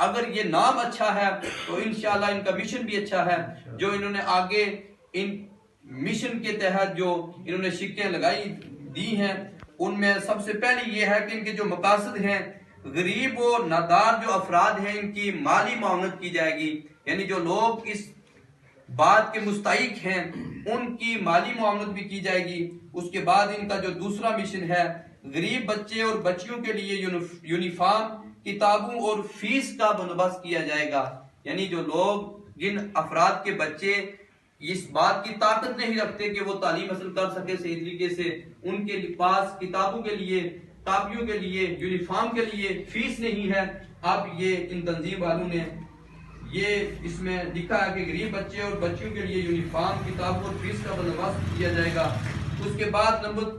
اگر یہ نام اچھا ہے تو انشاءاللہ ان کا مشن بھی اچھا ہے. جو انہوں نے آگے ان مشن کے تحت جو انہوں نے شکیں لگائی دی ہیں ان میں سب سے پہلی یہ ہے کہ ان کے جو مقاصد ہیں غریب و نادار جو افراد ہیں ان کی مالی معاونت کی جائے گی. یعنی جو لوگ اس بات کے مستحق ہیں ان کی مالی معاونت بھی کی جائے گی. اس کے بعد ان کا جو دوسرا مشن ہے غریب بچے اور بچیوں کے لیے یونیفارم کتابوں اور فیس کا بندوبست کیا جائے گا. یعنی جو لوگ جن افراد کے بچے اس بات کی طاقت نہیں رکھتے کہ وہ تعلیم حاصل کر سکے صحیح طریقے سے, ان کے پاس کتابوں کے لیے, کاپیوں کے لیے, یونیفارم کے لیے فیس نہیں ہے, اب یہ ان تنظیم والوں نے یہ اس میں لکھا ہے کہ غریب بچے اور بچیوں کے لیے یونیفارم کتابوں اور فیس کا بندوبست کیا جائے گا. اس کے بعد نمبر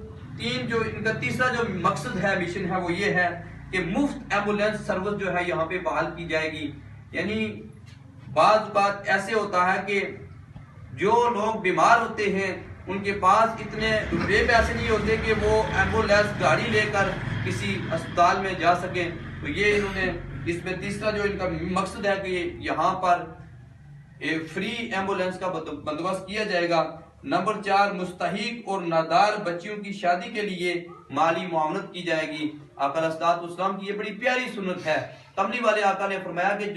3 جو ان کا تیسرا جو مقصد ہے مشن ہے وہ یہ ہے کہ مفت ایمبولینس سروس جو ہے یہاں پہ بحال کی جائے گی. یعنی بعض بات ایسے ہوتا ہے کہ جو لوگ بیمار ہوتے ہیں ان کے پاس اتنے روپے پیسے نہیں ہوتے کہ وہ ایمبولینس گاڑی لے کر کسی اسپتال میں جا سکیں. تو یہ انہوں نے اس میں تیسرا جو ان کا مقصد ہے کہ یہاں پر فری ایمبولینس کا بندوبست کیا جائے گا. نمبر 4 مستحق اور نادار بچیوں کی شادی کے لیے مالی معاونت کی جائے گی. آقا علیہ الصلوۃ والسلام کی یہ بڑی پیاری سنت ہے. کملی والے آقا نے فرمایا کہ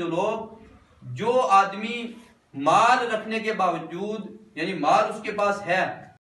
جو آدمی مال رکھنے کے باوجود یعنی مال اس کے پاس ہے